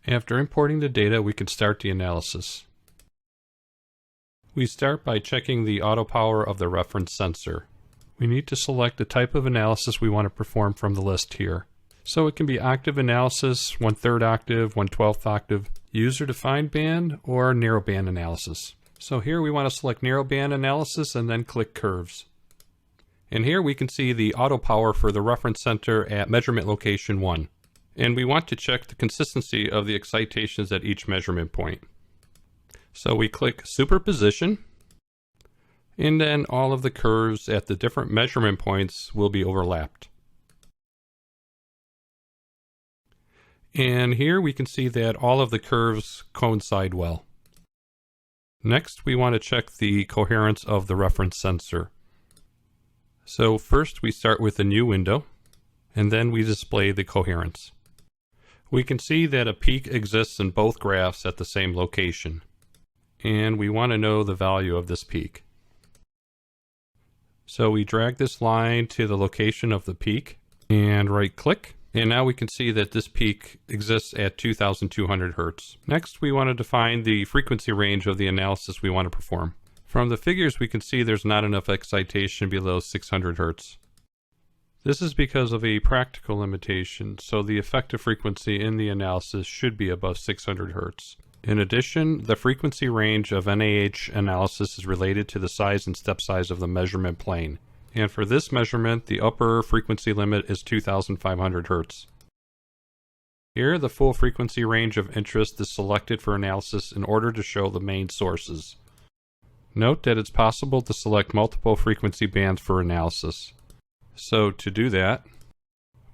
After importing the data, we can start the analysis. We start by checking the auto power of the reference sensor. We need to select the type of analysis we want to perform from the list here. So it can be octave analysis, 1/3 octave, 1/12 octave, user-defined band, or narrowband analysis. So here we want to select narrowband analysis and then click curves. And here we can see the auto power for the reference center at measurement location 1. And we want to check the consistency of the excitations at each measurement point. So we click superposition, and then all of the curves at the different measurement points will be overlapped. And here we can see that all of the curves coincide well. Next, we want to check the coherence of the reference sensor. So first we start with a new window, and then we display the coherence. We can see that a peak exists in both graphs at the same location, and we want to know the value of this peak. So we drag this line to the location of the peak and right click, and now we can see that this peak exists at 2200 Hertz. Next, we want to define the frequency range of the analysis we want to perform. From the figures, we can see there's not enough excitation below 600 Hertz. This is because of a practical limitation, so the effective frequency in the analysis should be above 600 Hertz. In addition, the frequency range of NAH analysis is related to the size and step size of the measurement plane. And for this measurement, the upper frequency limit is 2500 Hertz. Here, the full frequency range of interest is selected for analysis in order to show the main sources. Note that it's possible to select multiple frequency bands for analysis. So to do that,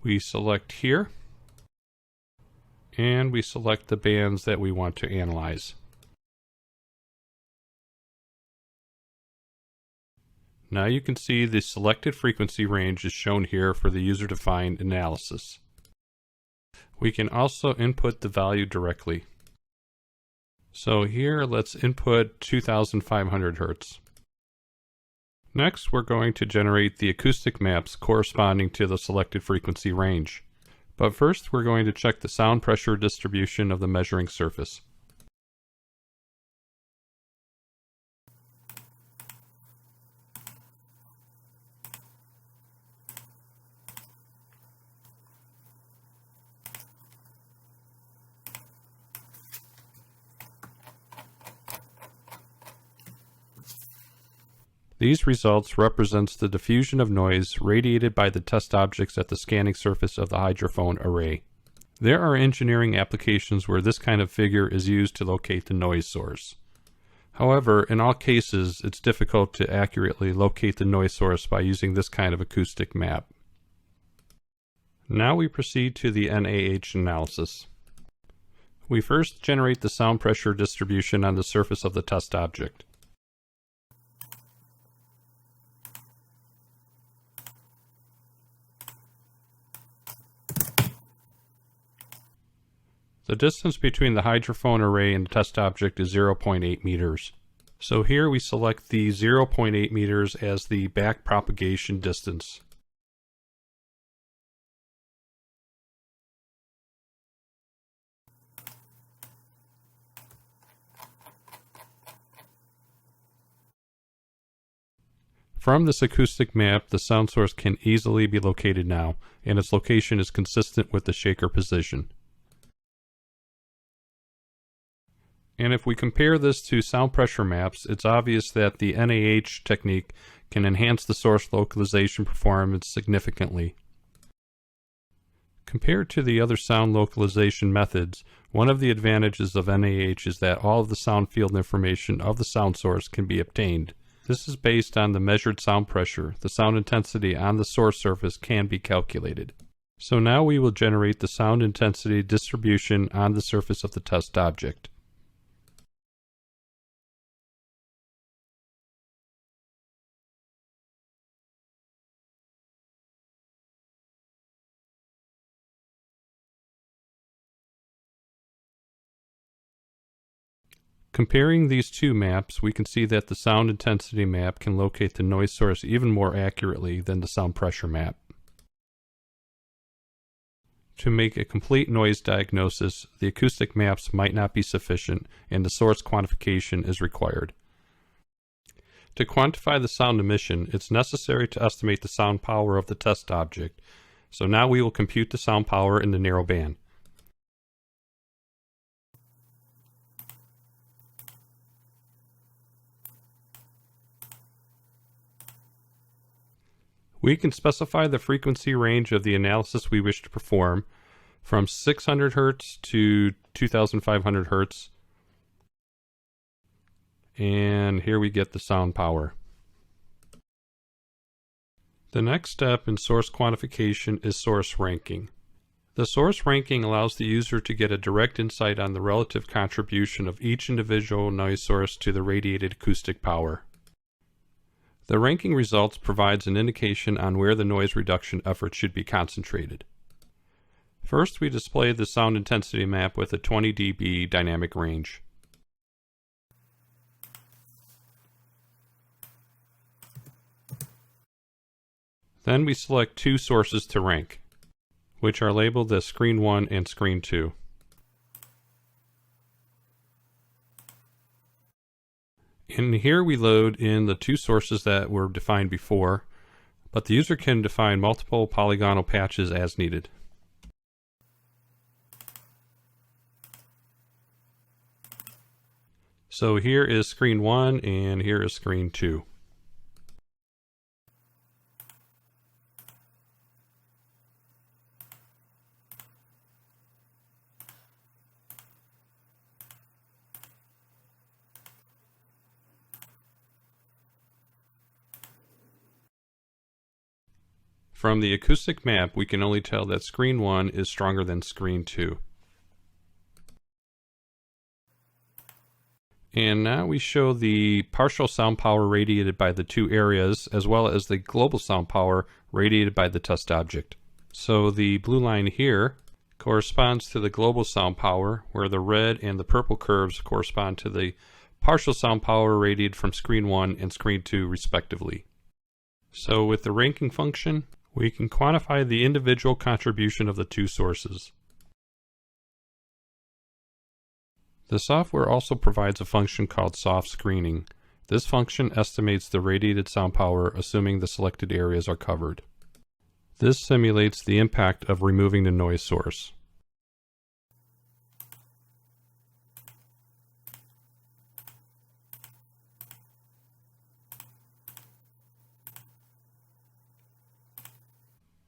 we select here, and we select the bands that we want to analyze. Now you can see the selected frequency range is shown here for the user-defined analysis. We can also input the value directly. So here, let's input 2500 Hertz. Next, we're going to generate the acoustic maps corresponding to the selected frequency range. But first, we're going to check the sound pressure distribution of the measuring surface. These results represents the diffusion of noise radiated by the test objects at the scanning surface of the hydrophone array. There are engineering applications where this kind of figure is used to locate the noise source. However, in all cases, it's difficult to accurately locate the noise source by using this kind of acoustic map. Now we proceed to the NAH analysis. We first generate the sound pressure distribution on the surface of the test object. The distance between the hydrophone array and the test object is 0.8 meters. So here we select the 0.8 meters as the back propagation distance. From this acoustic map, the sound source can easily be located now, and its location is consistent with the shaker position. And if we compare this to sound pressure maps, it's obvious that the NAH technique can enhance the source localization performance significantly. Compared to the other sound localization methods, one of the advantages of NAH is that all of the sound field information of the sound source can be obtained. This is based on the measured sound pressure. The sound intensity on the source surface can be calculated. So now we will generate the sound intensity distribution on the surface of the test object. Comparing these two maps, we can see that the sound intensity map can locate the noise source even more accurately than the sound pressure map. To make a complete noise diagnosis, the acoustic maps might not be sufficient and the source quantification is required. To quantify the sound emission, it's necessary to estimate the sound power of the test object. So now we will compute the sound power in the narrow band. We can specify the frequency range of the analysis we wish to perform from 600 Hz to 2500 Hz. And here we get the sound power. The next step in source quantification is source ranking. The source ranking allows the user to get a direct insight on the relative contribution of each individual noise source to the radiated acoustic power. The ranking results provides an indication on where the noise reduction effort should be concentrated. First, we display the sound intensity map with a 20 dB dynamic range. Then we select two sources to rank, which are labeled as Screen 1 and Screen 2. And here we load in the two sources that were defined before, but the user can define multiple polygonal patches as needed. So here is Screen 1 and here is Screen 2. From the acoustic map, we can only tell that Screen 1 is stronger than Screen 2. And now we show the partial sound power radiated by the two areas, as well as the global sound power radiated by the test object. So the blue line here corresponds to the global sound power, where the red and the purple curves correspond to the partial sound power radiated from Screen 1 and Screen 2 respectively. So with the ranking function, we can quantify the individual contribution of the two sources. The software also provides a function called soft screening. This function estimates the radiated sound power assuming the selected areas are covered. This simulates the impact of removing the noise source.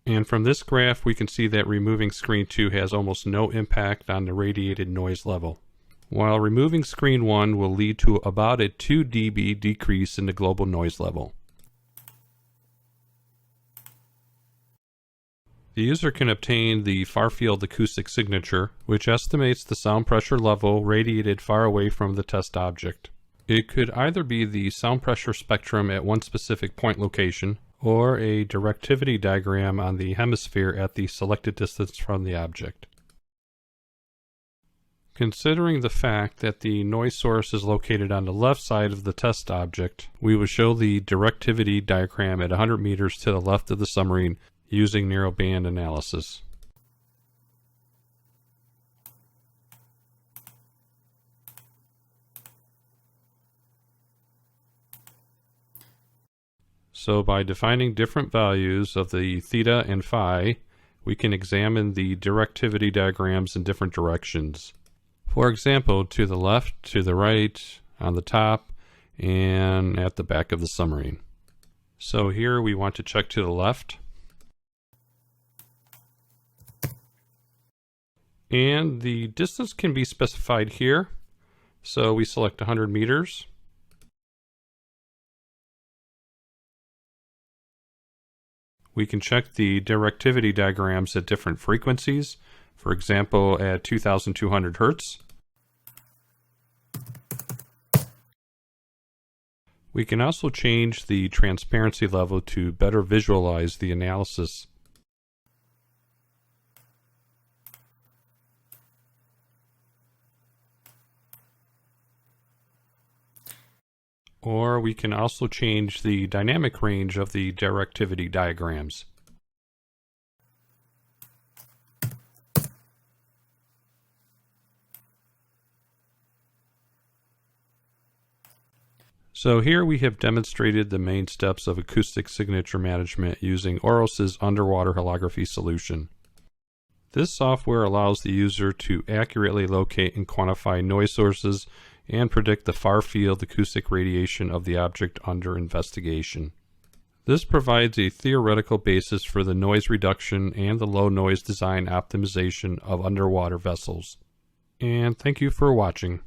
And from this graph, we can see that removing Screen 2 has almost no impact on the radiated noise level, while removing Screen 1 will lead to about a 2 dB decrease in the global noise level. The user can obtain the far-field acoustic signature, which estimates the sound pressure level radiated far away from the test object. It could either be the sound pressure spectrum at one specific point location, or a directivity diagram on the hemisphere at the selected distance from the object. Considering the fact that the noise source is located on the left side of the test object, we will show the directivity diagram at 100 meters to the left of the submarine using narrowband analysis. So by defining different values of the theta and phi, we can examine the directivity diagrams in different directions. For example, to the left, to the right, on the top, and at the back of the submarine. So here we want to check to the left. And the distance can be specified here. So we select 100 meters. We can check the directivity diagrams at different frequencies, for example at 2200 Hz. We can also change the transparency level to better visualize the analysis. Or we can also change the dynamic range of the directivity diagrams. So here we have demonstrated the main steps of acoustic signature management using Oros's underwater holography solution. This software allows the user to accurately locate and quantify noise sources and predict the far-field acoustic radiation of the object under investigation. This provides a theoretical basis for the noise reduction and the low noise design optimization of underwater vessels. And thank you for watching.